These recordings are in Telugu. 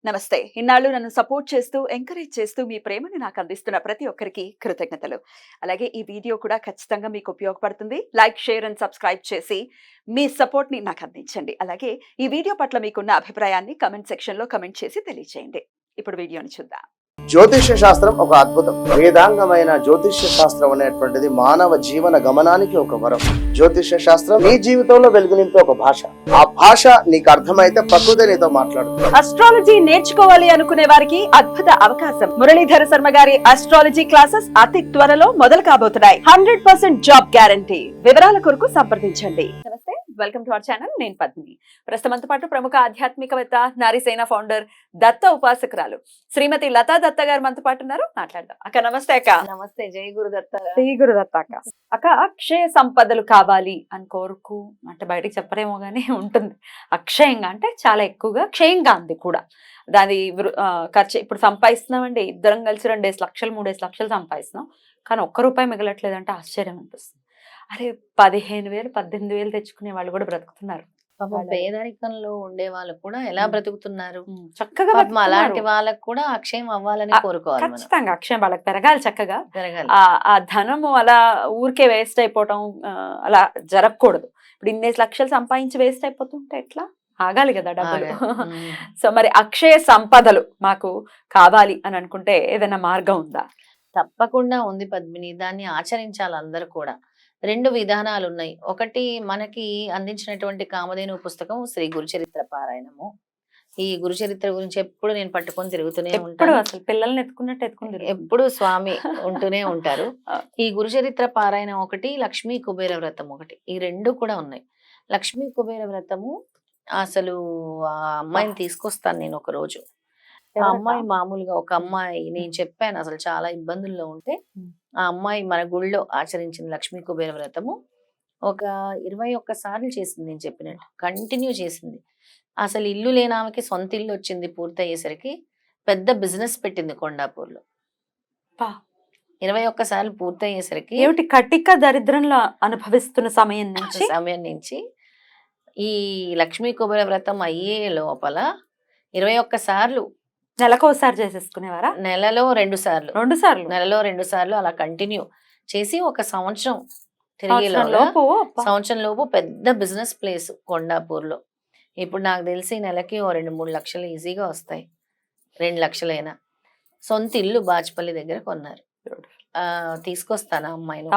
నమస్తే. ఇన్నాళ్ళు నన్ను సపోర్ట్ చేస్తూ, ఎంకరేజ్ చేస్తూ మీ ప్రేమని నాకు అందిస్తున్న ప్రతి ఒక్కరికి కృతజ్ఞతలు. అలాగే ఈ వీడియో కూడా ఖచ్చితంగా మీకు ఉపయోగపడుతుంది. లైక్, షేర్ అండ్ సబ్స్క్రైబ్ చేసి మీ సపోర్ట్‌ని నాకు అందించండి. అలాగే ఈ వీడియో పట్ల మీకున్న అభిప్రాయాన్ని కామెంట్ సెక్షన్‌లో కామెంట్ చేసి తెలియజేయండి. ఇప్పుడు వీడియోని చూద్దాం. జ్యోతిష్య శాస్త్రం ఒక అద్భుతం. వేదాంగమైన జ్యోతిష్య శాస్త్రం అనేటువంటిది మానవ జీవన గమనానికి ఒక వరం. జ్యోతిష్య శాస్త్రం నీ జీవితంలో వెలుగునింపే ఒక భాష. ఆ భాష నీకు అర్థమైతే ప్రకృతి నీతో మాట్లాడుతుంది. అస్ట్రాలజీ నేర్చుకోవాలి అనుకునే వారికి అద్భుత అవకాశం. మురళీధర శర్మ గారి అస్ట్రాలజీ క్లాసెస్ అతి త్వరలో మొదలు కాబోతున్నాయి. 100% జాబ్ గ్యారంటీ. వివరాల కొరకు సంప్రదించండి. నమస్తే, వెల్కమ్ టు అవర్ ఛానల్. నేను పద్మిని. ప్రస్తుతంతో పాటు ప్రముఖ ఆధ్యాత్మికవేత్త, నారీసేన ఫౌండర్, దత్త ఉపాసకురాలు శ్రీమతి లతా దత్త గారు మనతో పాటు ఉన్నారు. మాట్లాడదాం. అక్క నమస్తే. అక్క నమస్తే. జై గురుదత్త. జై గురుదత్త. అక్క అక్క అక్షయ సంపదలు కావాలి అని కోరుకు అంటే బయటికి చెప్పరేమో గానీ ఉంటుంది. అక్షయంగా అంటే చాలా ఎక్కువగా క్షయంగా ఉంది కూడా. దాని ఖర్చు ఇప్పుడు సంపాదిస్తున్నామండి, ఇద్దరం కలిసి 2 లక్షలు 3 లక్షలు సంపాదిస్తున్నాం, కానీ ఒక్క రూపాయి మిగలట్లేదంటే ఆశ్చర్యం అనిపిస్తుంది. అరే 15,000 18,000 తెచ్చుకునే వాళ్ళు కూడా బ్రతుకుతున్నారు. పేదరికంలో ఉండే వాళ్ళు కూడా ఎలా బ్రతుకుతున్నారు చక్కగా. అలాంటి వాళ్ళకు కూడా అక్షయం అవ్వాలని కోరుకోవాలి. ఖచ్చితంగా అక్షయం వాళ్ళకి పెరగాలి, చక్కగా పెరగాలి. ఆ ధనము అలా ఊరికే వేస్ట్ అయిపోవటం అలా జరగకూడదు. ఇప్పుడు 2 లక్షలు సంపాదించి వేస్ట్ అయిపోతుంటే ఎట్లా? ఆగాలి కదా డబ్బులు. సో మరి అక్షయ సంపదలు మాకు కావాలి అని అనుకుంటే ఏదైనా మార్గం ఉందా? తప్పకుండా ఉంది పద్మిని. దాన్ని ఆచరించాలి అందరూ కూడా. 2 విధానాలు ఉన్నాయి. ఒకటి మనకి అందించినటువంటి కామధేను పుస్తకం శ్రీ గురుచరిత్ర పారాయణము. ఈ గురుచరిత్ర గురించి ఎప్పుడు నేను పట్టుకొని తిరుగుతూనే ఉంటాను. అసలు పిల్లల్ని ఎత్తుకున్నట్టు ఎత్తుకుని ఎప్పుడు స్వామి ఉంటూనే ఉంటారు. ఈ గురుచరిత్ర పారాయణం ఒకటి, లక్ష్మీ కుబేర వ్రతం ఒకటి, ఈ 2 కూడా ఉన్నాయి. లక్ష్మీ కుబేర వ్రతము అసలు ఆ అమ్మాయిని తీసుకొస్తాను నేను ఒక రోజు. ఆ అమ్మాయి మామూలుగా ఒక అమ్మాయి, నేను చెప్పాను అసలు చాలా ఇబ్బందుల్లో ఉంటే ఆ అమ్మాయి మన గుళ్ళో ఆచరించింది లక్ష్మీ కుబేర వ్రతము. ఒక 21 సార్లు చేసింది. నేను చెప్పినట్టు కంటిన్యూ చేసింది. అసలు ఇల్లు లేని ఆమెకి సొంత ఇల్లు వచ్చింది. పూర్తయ్యేసరికి పెద్ద బిజినెస్ పెట్టింది కొండాపూర్లో. 21 సార్లు పూర్తయ్యేసరికి ఏమిటి కటిక దరిద్రంలో అనుభవిస్తున్న సమయం నుంచి ఈ లక్ష్మీ కుబేర వ్రతం అయ్యే లోపల 21 సార్లు నెలకోసారి చేసేసుకునేవారా? నెలలో 2 సార్లు. నెలలో 2 సార్లు అలా కంటిన్యూ చేసి ఒక సంవత్సరం సంవత్సరం లోపు పెద్ద బిజినెస్ ప్లేస్ కొండాపూర్లో. ఇప్పుడు నాకు తెలిసి నెలకి 2-3 లక్షలు ఈజీగా వస్తాయి. 2 లక్షలైనా. సొంత ఇల్లు బాచ్పల్లి దగ్గర కొన్నారు. తీసుకొస్తాను అమ్మాయిని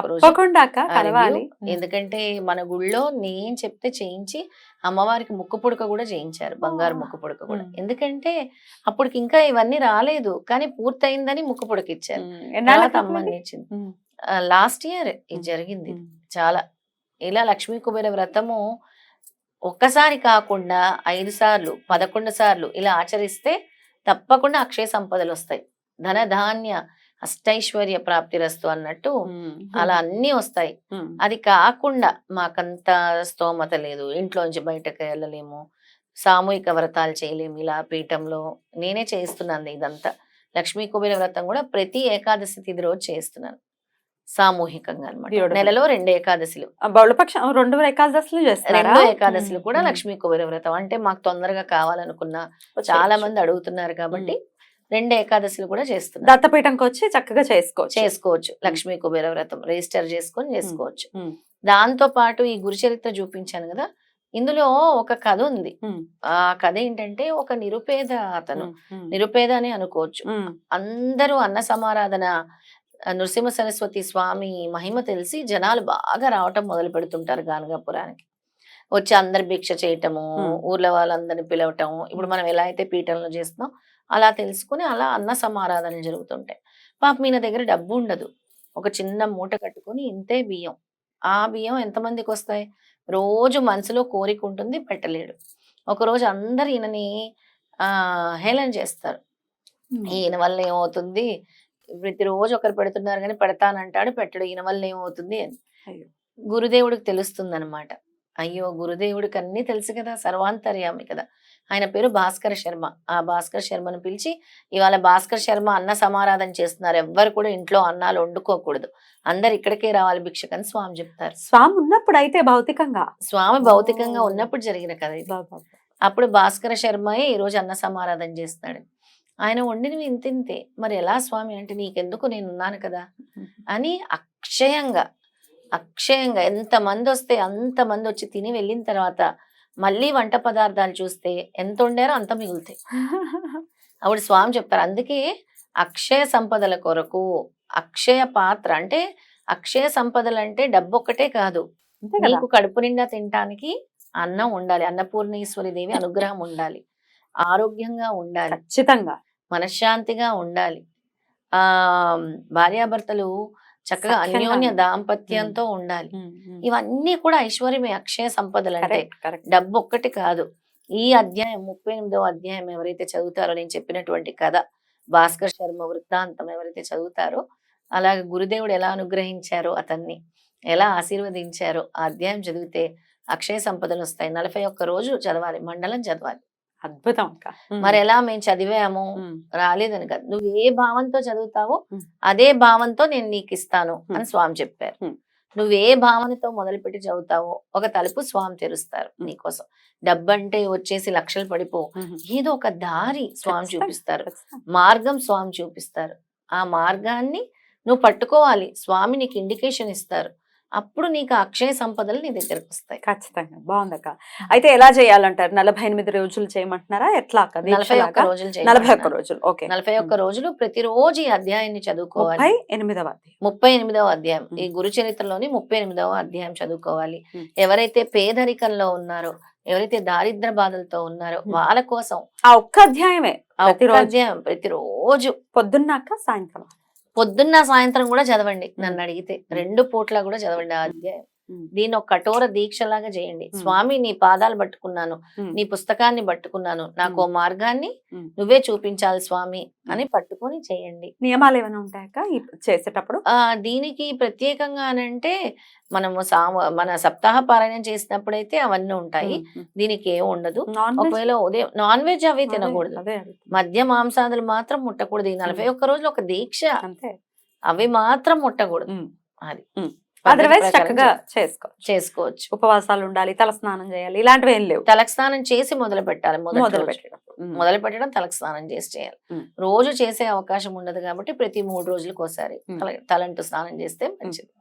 ఎందుకంటే మన గుళ్ళో నేను చెప్తే చేయించి అమ్మవారికి ముక్కు పుడక కూడా చేయించారు, బంగారు ముక్కు పుడక కూడా. ఎందుకంటే అప్పటికి ఇంకా ఇవన్నీ రాలేదు, కానీ పూర్తయిందని ముక్కు పుడక ఇచ్చారు. అమ్మని ఇచ్చింది. లాస్ట్ ఇయర్ ఇది జరిగింది. చాలా ఇలా లక్ష్మీ కుబేర వ్రతము ఒక్కసారి కాకుండా 5 సార్లు 11 సార్లు ఇలా ఆచరిస్తే తప్పకుండా అక్షయ సంపదలు వస్తాయి. ధన ధాన్య అష్టైశ్వర్య ప్రాప్తిరస్తు అన్నట్టు అలా అన్ని వస్తాయి. అది కాకుండా మాకంత స్తోమత లేదు, ఇంట్లోంచి బయటకు వెళ్ళలేము, సామూహిక వ్రతాలు చేయలేము, ఇలా పీఠంలో నేనే చేయిస్తున్నాను ఇదంతా. లక్ష్మీ కుబేర వ్రతం కూడా ప్రతి ఏకాదశి తిథి రోజు చేస్తున్నాను సామూహికంగా అన్నమాట. నెలలో 2 ఏకాదశులు, 2 ఏకాదశులు కూడా లక్ష్మీ కుబేర వ్రతం. అంటే మాకు తొందరగా కావాలనుకున్నా చాలా మంది అడుగుతున్నారు కాబట్టి 2 ఏకాదశులు కూడా చేస్తున్నారు. దత్తపీఠంకి వచ్చి చక్కగా చేసుకోవచ్చు. లక్ష్మీ కుబేర వ్రతం రిజిస్టర్ చేసుకొని చేసుకోవచ్చు. దాంతో పాటు ఈ గురుచరిత్ర చూపించాను కదా, ఇందులో ఒక కథ ఉంది. ఆ కథ ఏంటంటే, ఒక నిరుపేద అతను, నిరుపేద అని అనుకోవచ్చు, అందరూ అన్న సమారాధన నృసింహ సరస్వతి స్వామి మహిమ తెలిసి జనాలు బాగా రావటం మొదలు పెడుతుంటారు గానగాపురానికి. వచ్చి అందరి భిక్ష చేయటము, ఊర్లో వాళ్ళందరినీ పిలవటము. ఇప్పుడు మనం ఎలా అయితే పీఠంలో చేస్తున్నాం అలా తెలుసుకుని అలా అన్న సమారాధనలు జరుగుతుంటాయి. పాప ఈయన దగ్గర డబ్బు ఉండదు. ఒక చిన్న మూట కట్టుకుని ఇంతే బియ్యం. ఆ బియ్యం ఎంతమందికి వస్తాయి? రోజు మనసులో కోరిక ఉంటుంది, పెట్టలేడు. ఒకరోజు అందరు ఈయనని హేళన చేస్తారు. ఈయన వల్ల ఏమవుతుంది, ప్రతిరోజు ఒకరు పెడుతున్నారు కానీ పెడతానంటాడు, పెట్టడు, ఈయన వల్ల ఏమవుతుంది అని. గురుదేవుడికి తెలుస్తుంది అనమాట. అయ్యో గురుదేవుడికి అన్ని తెలుసు కదా, సర్వాంతర్యామి కదా. ఆయన పేరు భాస్కర శర్మ. ఆ భాస్కర శర్మను పిలిచి, ఇవాళ భాస్కర శర్మ అన్న సమారాధన చేస్తున్నారు, ఎవ్వరు కూడా ఇంట్లో అన్నాలు వండుకోకూడదు, అందరు ఇక్కడికే రావాలి భిక్షకని స్వామి చెప్తారు. స్వామి ఉన్నప్పుడు అయితే భౌతికంగా, స్వామి భౌతికంగా ఉన్నప్పుడు జరిగిన కదా ఇది. అప్పుడు భాస్కర శర్మయే ఈ రోజు అన్న సమారాధన చేస్తున్నాడు. ఆయన వండినవి ఇంతింతే, మరి ఎలా స్వామి అంటే, నీకెందుకు నేను ఉన్నాను కదా అని అక్షయంగా అక్షయంగా ఎంతమంది వస్తే అంతమంది వచ్చి తిని వెళ్ళిన తర్వాత మళ్ళీ వంట పదార్థాలు చూస్తే ఎంత వండారో అంత మిగులుతాయి. అప్పుడు స్వామి చెప్తారు, అందుకే అక్షయ సంపదల కొరకు అక్షయ పాత్ర అంటే, అక్షయ సంపదలు అంటే డబ్బు ఒక్కటే కాదు, అంతే కదా. నీకు కడుపు నిండా తినటానికి అన్నం ఉండాలి, అన్నపూర్ణేశ్వరి దేవి అనుగ్రహం ఉండాలి, ఆరోగ్యంగా ఉండాలి, ఖచ్చితంగా. మనశ్శాంతిగా ఉండాలి, ఆ భార్యాభర్తలు చక్కగా సఖ్యంగా అన్యోన్య ఉండాలి. దాంపత్యంతో ఉండాలి. ఇవన్నీ కూడా ఐశ్వర్యమే, అక్షయ సంపదలు అంటే. Correct correct. డబ్బు ఒక్కటి కాదు. ఈ అధ్యాయం 38వ అధ్యాయం ఎవరైతే చదువుతారో, నేను చెప్పినటువంటి కథ భాస్కర్ శర్మ వృత్తాంతం ఎవరైతే చదువుతారో, అలాగే గురుదేవుడు ఎలా అనుగ్రహించారో, అతన్ని ఎలా ఆశీర్వదించారో ఆ అధ్యాయం చదివితే అక్షయ సంపదలు వస్తాయి. 41 రోజు చదవాలి, మండలం చదవాలి. అద్భుతం అక్క. మరి ఎలా మేము చదివాము రాలేదని కాదు, నువ్వు ఏ భావంతో చదువుతావో అదే భావంతో నేను నీకు ఇస్తాను అని స్వామి చెప్పారు. నువ్వు ఏ భావనతో మొదలుపెట్టి చదువుతావో ఒక తలుపు స్వామి తెరుస్తారు నీకోసం. డబ్బంటే వచ్చేసి లక్షలు పడిపో, ఏదో ఒక దారి స్వామి చూపిస్తారు, మార్గం స్వామి చూపిస్తారు. ఆ మార్గాన్ని నువ్వు పట్టుకోవాలి, స్వామి నీకు ఇండికేషన్ ఇస్తారు. అప్పుడు నీకు అక్షయ సంపదలు నీ దగ్గరకు వస్తాయి. ఖచ్చితంగా. బాగుందక్క. అయితే ఎలా చేయాలంటారు? 48 రోజులు చేయమంటున్నారా? ఎట్లా అక్క? 41 రోజులు 41 రోజులు. ఓకే. 41 రోజులు ప్రతిరోజు ఈ అధ్యాయాన్ని చదువుకోవాలి. 38వ అధ్యాయం. 38వ అధ్యాయం ఈ గురు చరిత్రలోని 38వ అధ్యాయం చదువుకోవాలి. ఎవరైతే పేదరికంలో ఉన్నారో, ఎవరైతే దారిద్ర బాధలతో ఉన్నారో వాళ్ళ కోసం ఆ ఒక్క అధ్యాయమే ఆ ఒక్క అధ్యాయం ప్రతిరోజు పొద్దున్నాక సాయంత్రం. పొద్దున్న సాయంత్రం కూడా చదవండి. నన్ను అడిగితే 2 పూట్ల కూడా చదవండి ఆ అధ్యాయం. దీన్ని ఒక కఠోర దీక్షలాగా చేయండి. స్వామి నీ పాదాలు పట్టుకున్నాను, నీ పుస్తకాన్ని పట్టుకున్నాను, నాకు ఓ మార్గాన్ని నువ్వే చూపించాలి స్వామి అని పట్టుకొని చేయండి. నియమాలు ఏమైనా ఉంటాయక్క చేసేటప్పుడు? దీనికి ప్రత్యేకంగా అనంటే మనము మన సప్తాహ పారాయణం చేసినప్పుడైతే అవన్నీ ఉంటాయి. దీనికి ఏం ఉండదు. ఒకవేళ ఉదయం నాన్ వెజ్ అవి తినకూడదు, మద్య మాంసాదులు మాత్రం ముట్టకూడదు. ఈ 41 రోజులు ఒక దీక్ష, అవి మాత్రం ముట్టకూడదు. అది అదర్వైజ్ చక్కగా చేసుకోవచ్చు. ఉపవాసాలు ఉండాలి, తలస్నానం చేయాలి, ఇలాంటివి ఏం లేవు. తలకు స్నానం చేసి మొదలు పెట్టాలి. మొదలు పెట్టడం తలకు స్నానం చేసి చేయాలి. రోజు చేసే అవకాశం ఉండదు కాబట్టి ప్రతి 3 రోజులకు ఒకసారి తలంటు స్నానం చేస్తే మంచిది.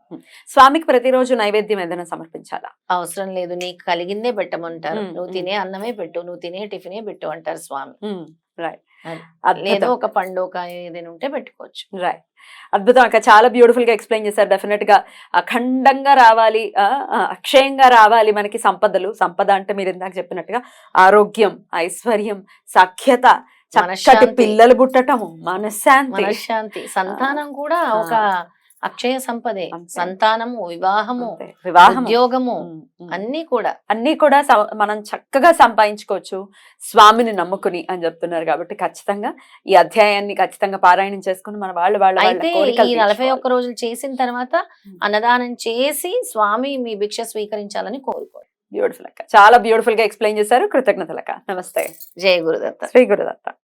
స్వామికి ప్రతిరోజు నైవేద్యం ఏదైనా సమర్పించాలా? అవసరం లేదు, నీకు కలిగిందే పెట్టమంటారు. నువ్వు తినే అన్నమే పెట్టు, నువ్వు తినే టిఫినే పెట్టు అంటారు స్వామి. లేదు ఒక పండు కాయ ఏదైనా ఉంటే పెట్టుకోవచ్చు. రైట్. అద్భుతం అక్క. చాలా బ్యూటిఫుల్ గా ఎక్స్ప్లెయిన్ చేశారు. డెఫినెట్ గా అఖండంగా రావాలి, అక్షయంగా రావాలి మనకి సంపదలు. సంపద అంటే మీరు ఇందాక చెప్పినట్టుగా ఆరోగ్యం, ఐశ్వర్యం, సఖ్యత, చక్కటి పిల్లలు పుట్టటము, మనశ్శాంతి, సంతానం కూడా ఒక అక్షయ సంపదే. సంతానము, వివాహము, ఉద్యోగము అన్ని కూడా మనం చక్కగా సంపాదించుకోవచ్చు స్వామిని నమ్ముకుని అని చెప్తున్నారు. కాబట్టి ఖచ్చితంగా ఈ అధ్యాయాన్ని ఖచ్చితంగా పారాయణం చేసుకుని మన వాళ్ళ అయితే ఈ 41 రోజులు చేసిన తర్వాత అన్నదానం చేసి స్వామి మీ భిక్ష స్వీకరించాలని కోరుకోండి. బ్యూటిఫుల్ అక్క. చాలా బ్యూటిఫుల్ గా ఎక్స్ప్లెయిన్ చేశారు. కృతజ్ఞతలు అక్క. నమస్తే. జయ గురుదత్త. శ్రీ గురుదత్త.